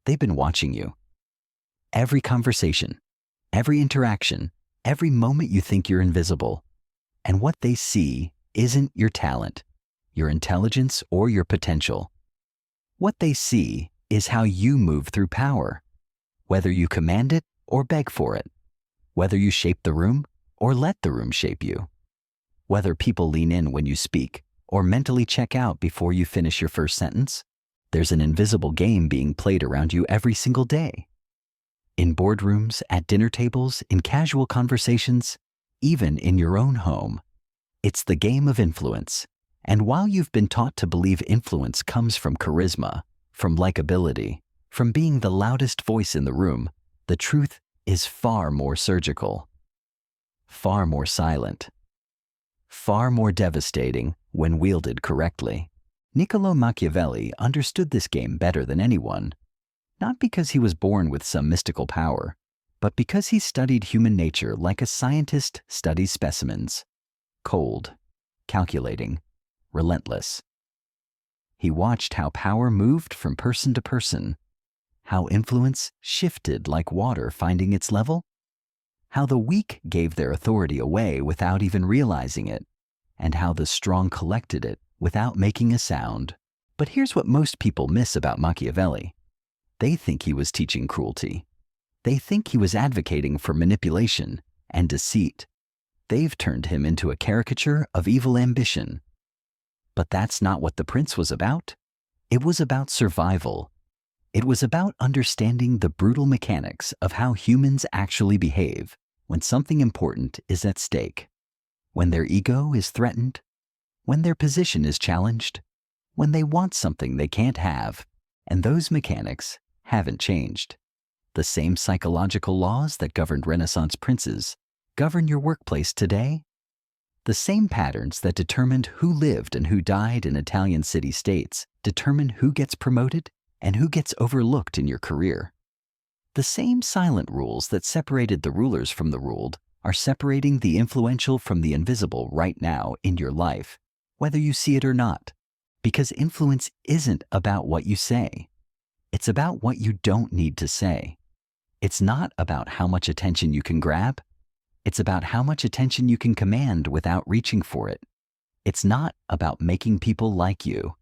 They've been watching you. Every conversation, every interaction, every moment you think you're invisible. And what they see isn't your talent, your intelligence, or your potential. What they see is how you move through power, whether you command it or beg for it, whether you shape the room or let the room shape you, whether people lean in when you speak or mentally check out before you finish your first sentence. There's an invisible game being played around you every single day. In boardrooms, at dinner tables, in casual conversations, even in your own home. It's the game of influence. And while you've been taught to believe influence comes from charisma, from likability, from being the loudest voice in the room, the truth is far more surgical, far more silent, far more devastating when wielded correctly. Niccolò Machiavelli understood this game better than anyone, not because he was born with some mystical power, but because he studied human nature like a scientist studies specimens. Cold, calculating, relentless. He watched how power moved from person to person, how influence shifted like water finding its level, how the weak gave their authority away without even realizing it, and how the strong collected it without making a sound. But here's what most people miss about Machiavelli. They think he was teaching cruelty. They think he was advocating for manipulation and deceit. They've turned him into a caricature of evil ambition. But that's not what The Prince was about. It was about survival. It was about understanding the brutal mechanics of how humans actually behave when something important is at stake, when their ego is threatened, when their position is challenged, when they want something they can't have, and those mechanics haven't changed. The same psychological laws that governed Renaissance princes govern your workplace today. The same patterns that determined who lived and who died in Italian city-states determine who gets promoted and who gets overlooked in your career. The same silent rules that separated the rulers from the ruled are separating the influential from the invisible right now in your life, whether you see it or not. Because influence isn't about what you say. It's about what you don't need to say. It's not about how much attention you can grab. It's about how much attention you can command without reaching for it. It's not about making people like you.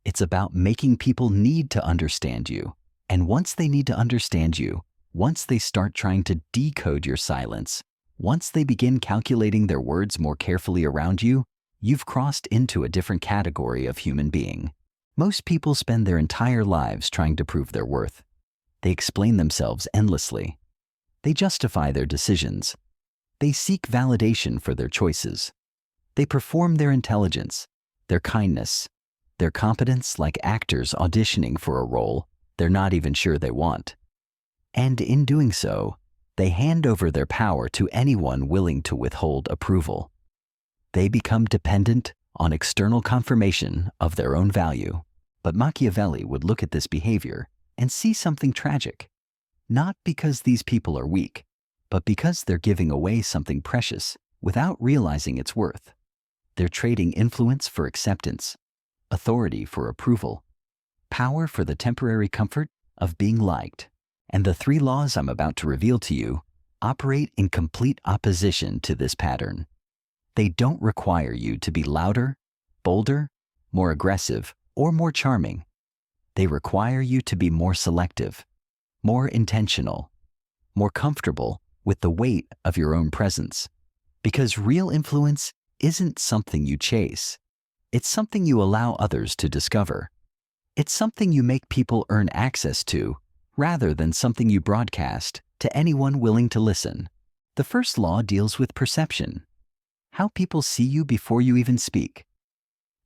It's about making people need to understand you. And once they need to understand you, once they start trying to decode your silence, once they begin calculating their words more carefully around you, you've crossed into a different category of human being. Most people spend their entire lives trying to prove their worth. They explain themselves endlessly. They justify their decisions. They seek validation for their choices. They perform their intelligence, their kindness, their competence like actors auditioning for a role they're not even sure they want. And in doing so, they hand over their power to anyone willing to withhold approval. They become dependent on external confirmation of their own value. But Machiavelli would look at this behavior and see something tragic, not because these people are weak, but because they're giving away something precious without realizing its worth. They're trading influence for acceptance, authority for approval, power for the temporary comfort of being liked. And the three laws I'm about to reveal to you operate in complete opposition to this pattern. They don't require you to be louder, bolder, more aggressive, or more charming. They require you to be more selective, more intentional, more comfortable with the weight of your own presence. Because real influence isn't something you chase. It's something you allow others to discover. It's something you make people earn access to, rather than something you broadcast to anyone willing to listen. The first law deals with perception. How people see you before you even speak.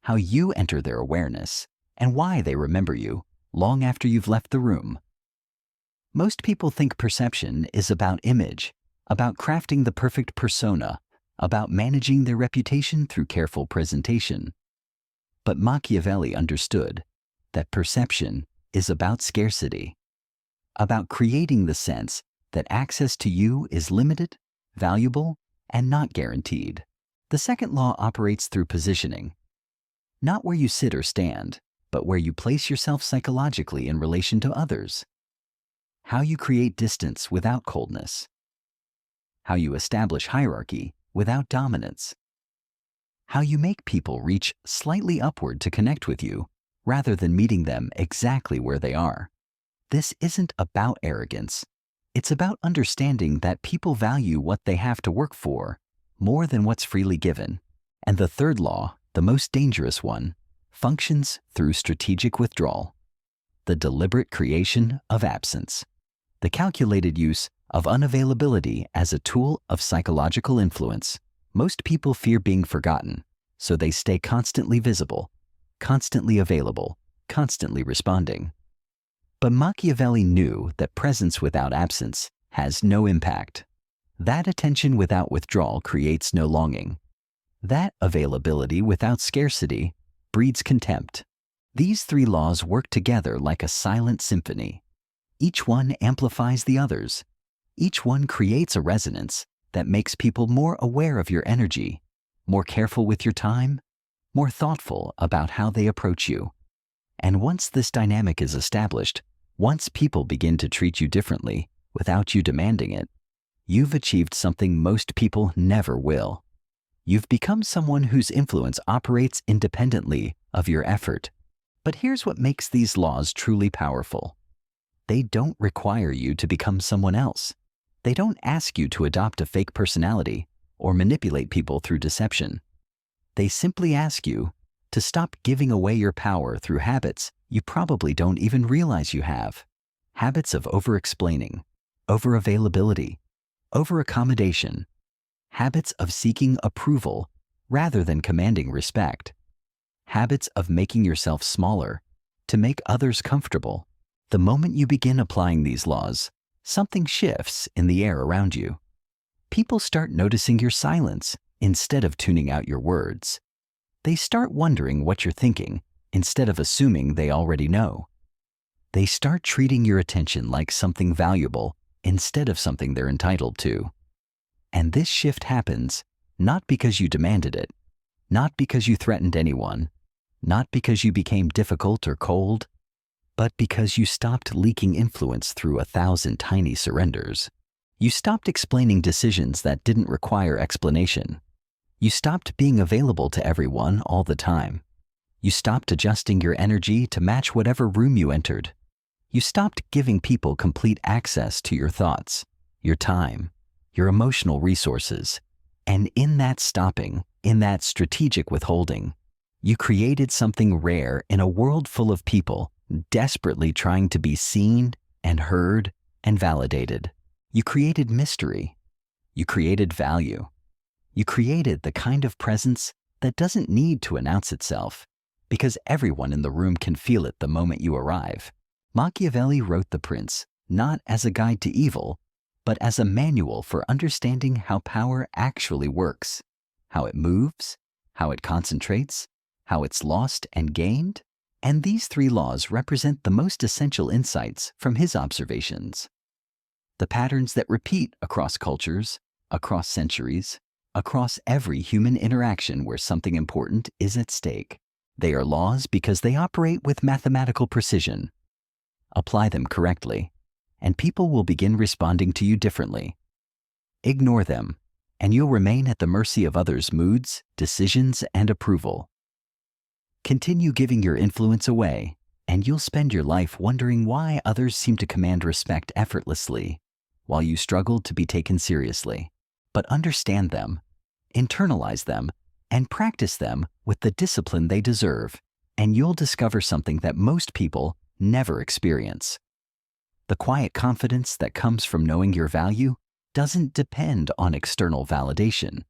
How you enter their awareness, and why they remember you long after you've left the room. Most people think perception is about image, about crafting the perfect persona, about managing their reputation through careful presentation. But Machiavelli understood that perception is about scarcity, about creating the sense that access to you is limited, valuable, and not guaranteed. The second law operates through positioning. Not where you sit or stand, but where you place yourself psychologically in relation to others. how you create distance without coldness, how you establish hierarchy without dominance, how you make people reach slightly upward to connect with you rather than meeting them exactly where they are. This isn't about arrogance. It's about understanding that people value what they have to work for more than what's freely given. And the third law, the most dangerous one, functions through strategic withdrawal, the deliberate creation of absence, the calculated use of unavailability as a tool of psychological influence. Most people fear being forgotten, so they stay constantly visible, constantly available, constantly responding. But Machiavelli knew that presence without absence has no impact. That attention without withdrawal creates no longing. That availability without scarcity breeds contempt. These three laws work together like a silent symphony. Each one amplifies the others. Each one creates a resonance that makes people more aware of your energy, more careful with your time, more thoughtful about how they approach you. And once this dynamic is established, once people begin to treat you differently without you demanding it, you've achieved something most people never will. You've become someone whose influence operates independently of your effort. But here's what makes these laws truly powerful. They don't require you to become someone else. They don't ask you to adopt a fake personality or manipulate people through deception. They simply ask you to stop giving away your power through habits you probably don't even realize you have. Habits of over-explaining, over-availability, over-accommodation. Habits of seeking approval rather than commanding respect. Habits of making yourself smaller to make others comfortable. The moment you begin applying these laws, something shifts in the air around you. People start noticing your silence instead of tuning out your words. They start wondering what you're thinking instead of assuming they already know. They start treating your attention like something valuable instead of something they're entitled to. And this shift happens not because you demanded it, not because you threatened anyone, not because you became difficult or cold, but because you stopped leaking influence through 1,000 tiny surrenders. You stopped explaining decisions that didn't require explanation. You stopped being available to everyone all the time. You stopped adjusting your energy to match whatever room you entered. You stopped giving people complete access to your thoughts, your time, your emotional resources. And in that stopping, in that strategic withholding, you created something rare in a world full of people desperately trying to be seen and heard and validated. You created mystery. You created value. You created the kind of presence that doesn't need to announce itself, because everyone in the room can feel it the moment you arrive. Machiavelli wrote The Prince not as a guide to evil, but as a manual for understanding how power actually works, how it moves, how it concentrates, how it's lost and gained. And these three laws represent the most essential insights from his observations. The patterns that repeat across cultures, across centuries, across every human interaction where something important is at stake. They are laws because they operate with mathematical precision. Apply them correctly, and people will begin responding to you differently. Ignore them, and you'll remain at the mercy of others' moods, decisions, and approval. Continue giving your influence away, and you'll spend your life wondering why others seem to command respect effortlessly, while you struggle to be taken seriously. But understand them, internalize them, and practice them with the discipline they deserve, and you'll discover something that most people never experience. The quiet confidence that comes from knowing your value doesn't depend on external validation.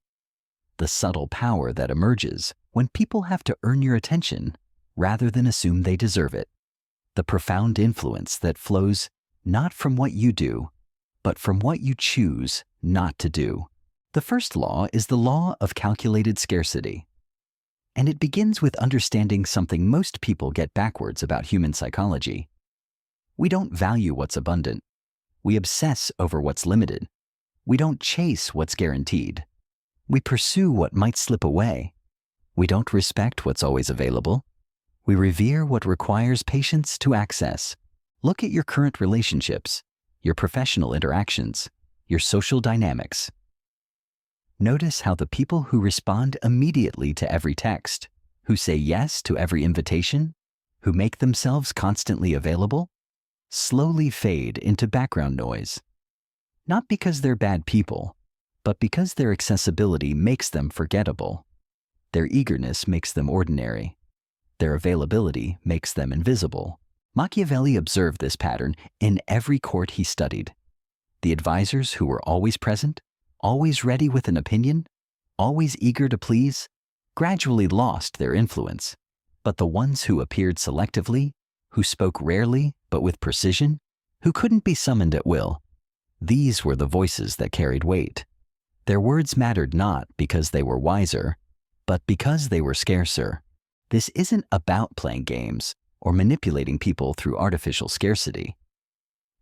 The subtle power that emerges when people have to earn your attention rather than assume they deserve it. The profound influence that flows not from what you do, but from what you choose not to do. The first law is the law of calculated scarcity. And it begins with understanding something most people get backwards about human psychology. We don't value what's abundant. We obsess over what's limited. We don't chase what's guaranteed. We pursue what might slip away. We don't respect what's always available. We revere what requires patience to access. Look at your current relationships. your professional interactions, your social dynamics. Notice how the people who respond immediately to every text, who say yes to every invitation, who make themselves constantly available, slowly fade into background noise. Not because they're bad people, but because their accessibility makes them forgettable. Their eagerness makes them ordinary. Their availability makes them invisible. Machiavelli observed this pattern in every court he studied. The advisors who were always present, always ready with an opinion, always eager to please, gradually lost their influence. But the ones who appeared selectively, who spoke rarely but with precision, who couldn't be summoned at will, these were the voices that carried weight. Their words mattered not because they were wiser, but because they were scarcer. This isn't about playing games or manipulating people through artificial scarcity.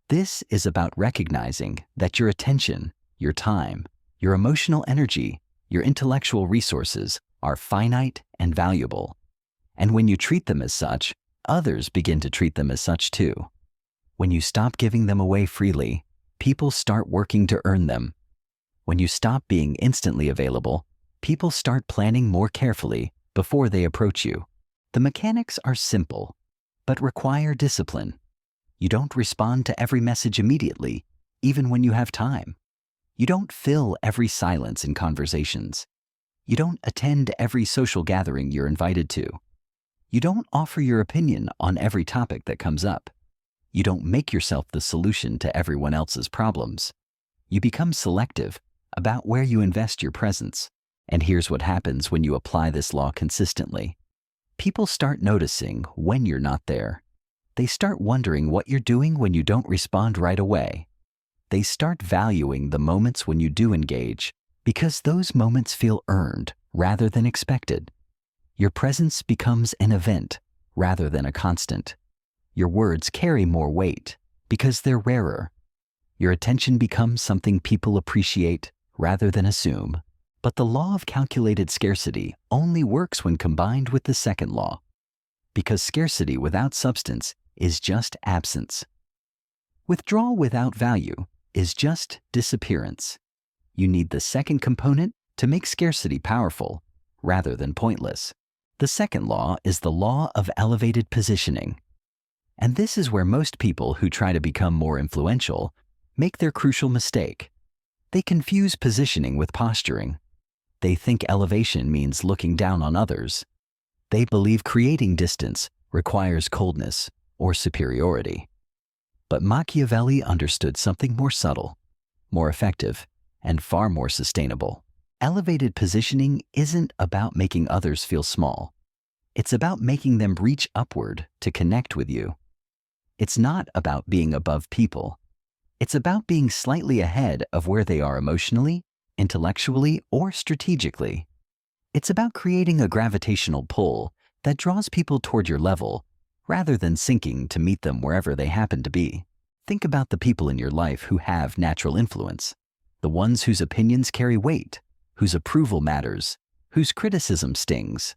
This is about recognizing that your attention, your time, your emotional energy, your intellectual resources are finite and valuable. And when you treat them as such, others begin to treat them as such too. When you stop giving them away freely, people start working to earn them. When you stop being instantly available, people start planning more carefully before they approach you. The mechanics are simple, but require discipline. You don't respond to every message immediately, even when you have time. You don't fill every silence in conversations. You don't attend every social gathering you're invited to. You don't offer your opinion on every topic that comes up. You don't make yourself the solution to everyone else's problems. You become selective about where you invest your presence. And here's what happens when you apply this law consistently. People start noticing when you're not there. They start wondering what you're doing when you don't respond right away. They start valuing the moments when you do engage because those moments feel earned rather than expected. Your presence becomes an event rather than a constant. Your words carry more weight because they're rarer. Your attention becomes something people appreciate rather than assume. But the law of calculated scarcity only works when combined with the second law, because scarcity without substance is just absence. Withdrawal without value is just disappearance. You need the second component to make scarcity powerful rather than pointless. The second law is the law of elevated positioning. And this is where most people who try to become more influential make their crucial mistake. They confuse positioning with posturing. They think elevation means looking down on others. They believe creating distance requires coldness or superiority. But Machiavelli understood something more subtle, more effective, and far more sustainable. Elevated positioning isn't about making others feel small. It's about making them reach upward to connect with you. It's not about being above people. It's about being slightly ahead of where they are emotionally, intellectually, or strategically. It's about creating a gravitational pull that draws people toward your level rather than sinking to meet them wherever they happen to be. Think about the people in your life who have natural influence, the ones whose opinions carry weight, whose approval matters, whose criticism stings.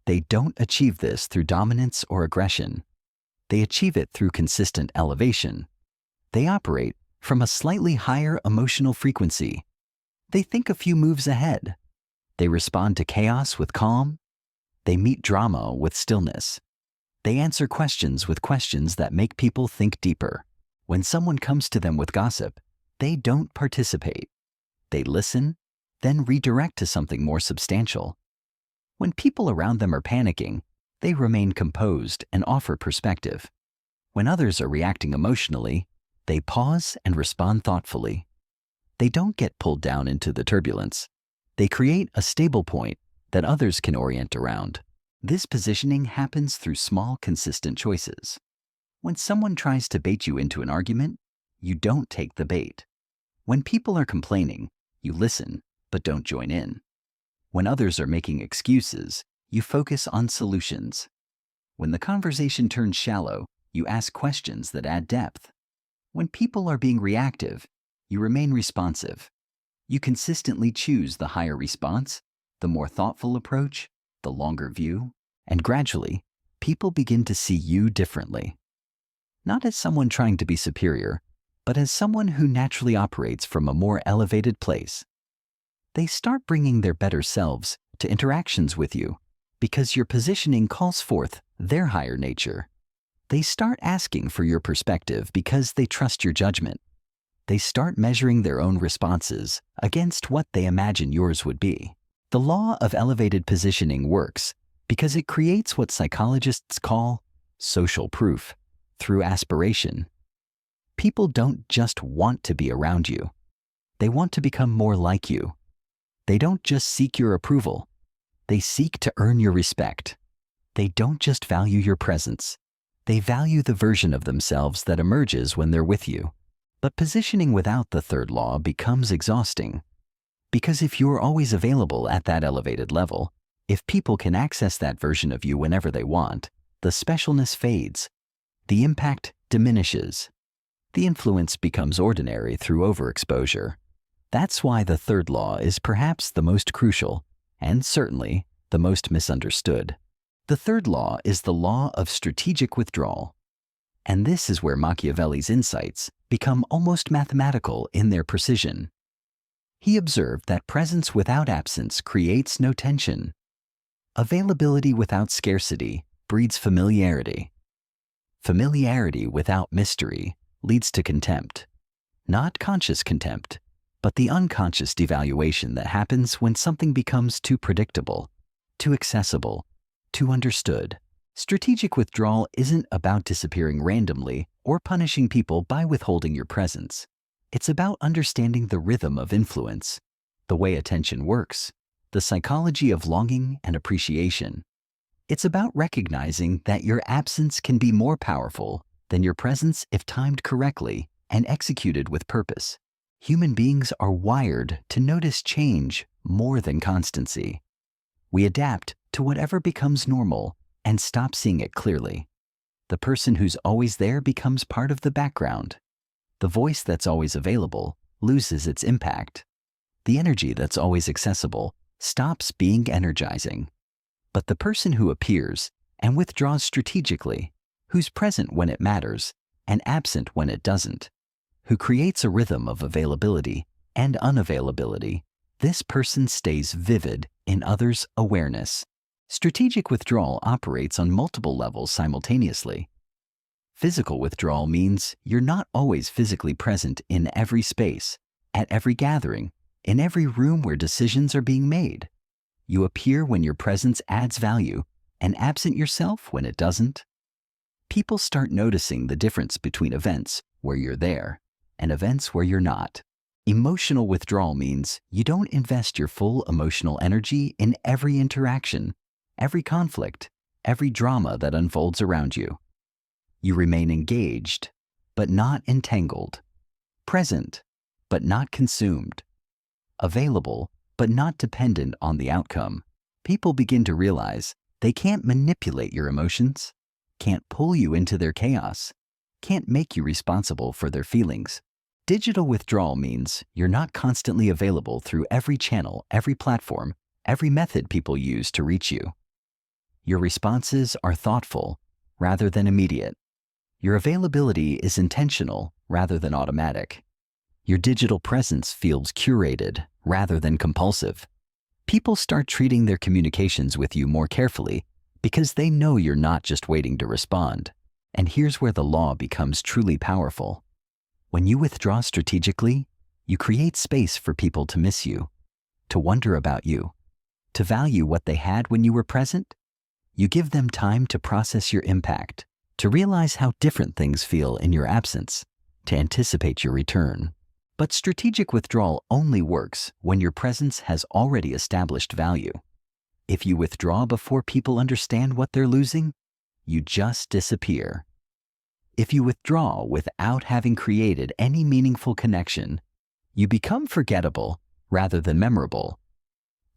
They don't achieve this through dominance or aggression. They achieve it through consistent elevation. They operate from a slightly higher emotional frequency. They think a few moves ahead. They respond to chaos with calm. They meet drama with stillness. They answer questions with questions that make people think deeper. When someone comes to them with gossip, they don't participate. They listen, then redirect to something more substantial. When people around them are panicking, they remain composed and offer perspective. When others are reacting emotionally, they pause and respond thoughtfully. They don't get pulled down into the turbulence. They create a stable point that others can orient around. This positioning happens through small, consistent choices. When someone tries to bait you into an argument, you don't take the bait. When people are complaining, you listen, but don't join in. When others are making excuses, you focus on solutions. When the conversation turns shallow, you ask questions that add depth. When people are being reactive, you remain responsive. You consistently choose the higher response, the more thoughtful approach, the longer view, and gradually, people begin to see you differently. Not as someone trying to be superior, but as someone who naturally operates from a more elevated place. They start bringing their better selves to interactions with you because your positioning calls forth their higher nature. They start asking for your perspective because they trust your judgment. They start measuring their own responses against what they imagine yours would be. The law of elevated positioning works because it creates what psychologists call social proof through aspiration. People don't just want to be around you. They want to become more like you. They don't just seek your approval. They seek to earn your respect. They don't just value your presence. They value the version of themselves that emerges when they're with you. But positioning without the third law becomes exhausting. Because if you're always available at that elevated level, if people can access that version of you whenever they want, the specialness fades. The impact diminishes. The influence becomes ordinary through overexposure. That's why the third law is perhaps the most crucial, and certainly the most misunderstood. The third law is the law of strategic withdrawal. And this is where Machiavelli's insights become almost mathematical in their precision. He observed that presence without absence creates no tension. Availability without scarcity breeds familiarity. Familiarity without mystery leads to contempt. Not conscious contempt, but the unconscious devaluation that happens when something becomes too predictable, too accessible, too understood. Strategic withdrawal isn't about disappearing randomly or punishing people by withholding your presence. It's about understanding the rhythm of influence, the way attention works, the psychology of longing and appreciation. It's about recognizing that your absence can be more powerful than your presence if timed correctly and executed with purpose. Human beings are wired to notice change more than constancy. We adapt to whatever becomes normal and stop seeing it clearly. The person who's always there becomes part of the background. The voice that's always available loses its impact. The energy that's always accessible stops being energizing. But the person who appears and withdraws strategically, who's present when it matters and absent when it doesn't, who creates a rhythm of availability and unavailability, this person stays vivid in others' awareness. Strategic withdrawal operates on multiple levels simultaneously. Physical withdrawal means you're not always physically present in every space, at every gathering, in every room where decisions are being made. You appear when your presence adds value and absent yourself when it doesn't. People start noticing the difference between events where you're there and events where you're not. Emotional withdrawal means you don't invest your full emotional energy in every interaction, every conflict, every drama that unfolds around you. You remain engaged, but not entangled. Present, but not consumed. Available, but not dependent on the outcome. People begin to realize they can't manipulate your emotions, can't pull you into their chaos, can't make you responsible for their feelings. Digital withdrawal means you're not constantly available through every channel, every platform, every method people use to reach you. Your responses are thoughtful rather than immediate. Your availability is intentional rather than automatic. Your digital presence feels curated rather than compulsive. People start treating their communications with you more carefully because they know you're not just waiting to respond. And here's where the law becomes truly powerful. When you withdraw strategically, you create space for people to miss you, to wonder about you, to value what they had when you were present. You give them time to process your impact, to realize how different things feel in your absence, to anticipate your return. But strategic withdrawal only works when your presence has already established value. If you withdraw before people understand what they're losing, you just disappear. If you withdraw without having created any meaningful connection, you become forgettable rather than memorable.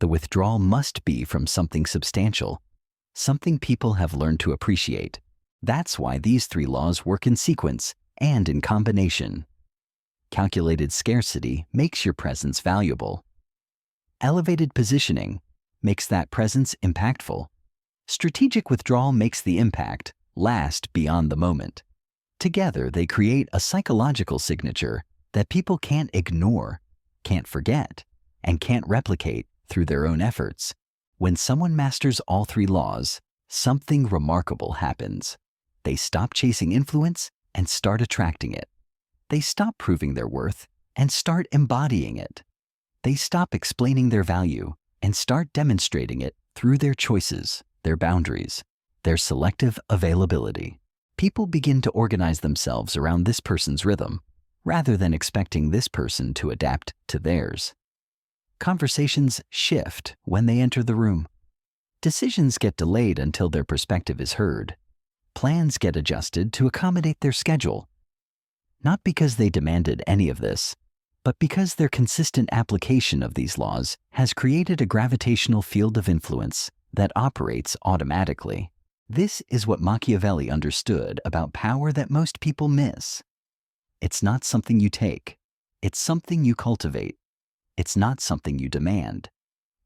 The withdrawal must be from something substantial, something people have learned to appreciate. That's why these three laws work in sequence and in combination. Calculated scarcity makes your presence valuable. Elevated positioning makes that presence impactful. Strategic withdrawal makes the impact last beyond the moment. Together, they create a psychological signature that people can't ignore, can't forget, and can't replicate through their own efforts. When someone masters all three laws, something remarkable happens. They stop chasing influence and start attracting it. They stop proving their worth and start embodying it. They stop explaining their value and start demonstrating it through their choices, their boundaries, their selective availability. People begin to organize themselves around this person's rhythm, rather than expecting this person to adapt to theirs. Conversations shift when they enter the room. Decisions get delayed until their perspective is heard. Plans get adjusted to accommodate their schedule. Not because they demanded any of this, but because their consistent application of these laws has created a gravitational field of influence that operates automatically. This is what Machiavelli understood about power that most people miss. It's not something you take. It's something you cultivate. It's not something you demand.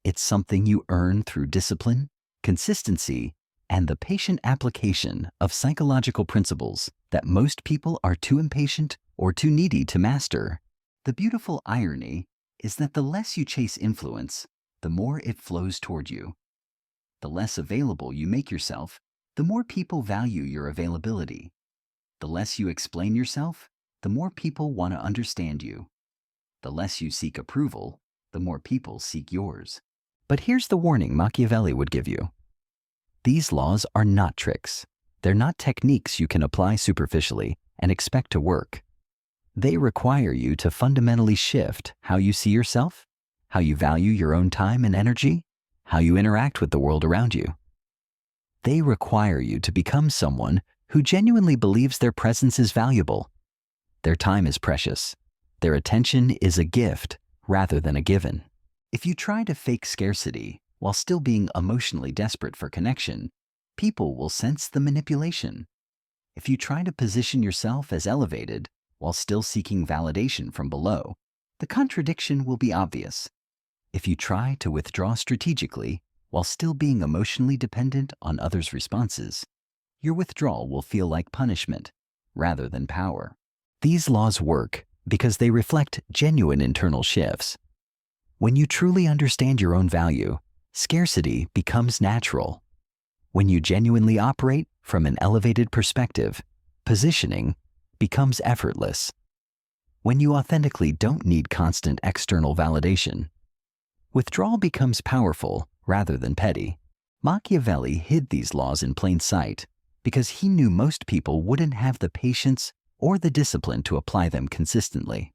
It's something you earn through discipline, consistency, and the patient application of psychological principles that most people are too impatient or too needy to master. The beautiful irony is that the less you chase influence, the more it flows toward you. The less available you make yourself, the more people value your availability. The less you explain yourself, the more people want to understand you. The less you seek approval, the more people seek yours. But here's the warning Machiavelli would give you. These laws are not tricks. They're not techniques you can apply superficially and expect to work. They require you to fundamentally shift how you see yourself, how you value your own time and energy, how you interact with the world around you. They require you to become someone who genuinely believes their presence is valuable. Their time is precious. Their attention is a gift rather than a given. If you try to fake scarcity while still being emotionally desperate for connection, people will sense the manipulation. If you try to position yourself as elevated while still seeking validation from below, the contradiction will be obvious. If you try to withdraw strategically while still being emotionally dependent on others' responses, your withdrawal will feel like punishment rather than power. These laws work because they reflect genuine internal shifts. When you truly understand your own value, scarcity becomes natural. When you genuinely operate from an elevated perspective, positioning becomes effortless. When you authentically don't need constant external validation, withdrawal becomes powerful rather than petty. Machiavelli hid these laws in plain sight because he knew most people wouldn't have the patience or the discipline to apply them consistently.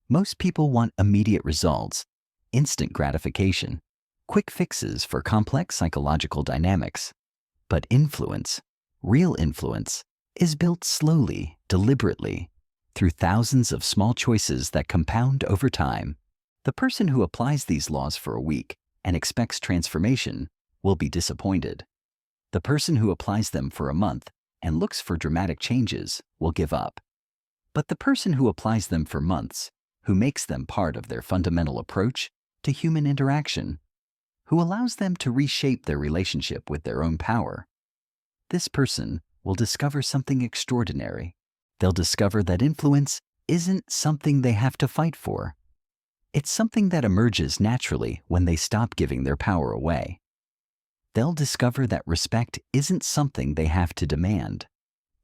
Most people want immediate results, instant gratification, quick fixes for complex psychological dynamics. But influence, real influence, is built slowly, deliberately, through thousands of small choices that compound over time. The person who applies these laws for a week and expects transformation will be disappointed. The person who applies them for a month and looks for dramatic changes will give up. But the person who applies them for months, who makes them part of their fundamental approach to human interaction, who allows them to reshape their relationship with their own power, this person will discover something extraordinary. They'll discover that influence isn't something they have to fight for. It's something that emerges naturally when they stop giving their power away. They'll discover that respect isn't something they have to demand.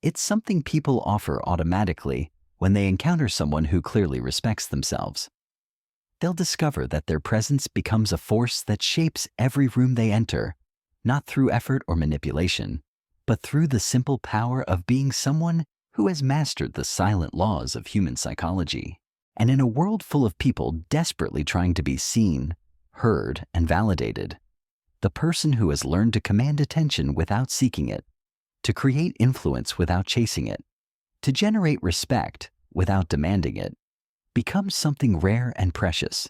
It's something people offer automatically when they encounter someone who clearly respects themselves. They'll discover that their presence becomes a force that shapes every room they enter, not through effort or manipulation, but through the simple power of being someone who has mastered the silent laws of human psychology. And in a world full of people desperately trying to be seen, heard, and validated, the person who has learned to command attention without seeking it, to create influence without chasing it, to generate respect without demanding it, becomes something rare and precious.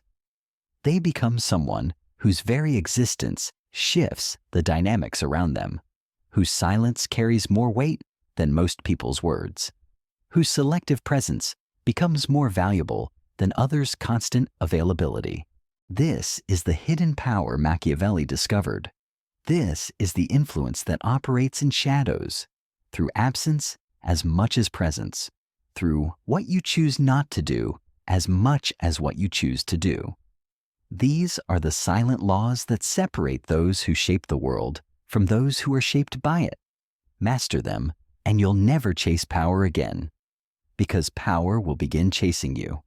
They become someone whose very existence shifts the dynamics around them, whose silence carries more weight than most people's words, whose selective presence becomes more valuable than others' constant availability. This is the hidden power Machiavelli discovered. This is the influence that operates in shadows, through absence as much as presence, through what you choose not to do as much as what you choose to do. These are the silent laws that separate those who shape the world from those who are shaped by it. Master them, and you'll never chase power again, because power will begin chasing you.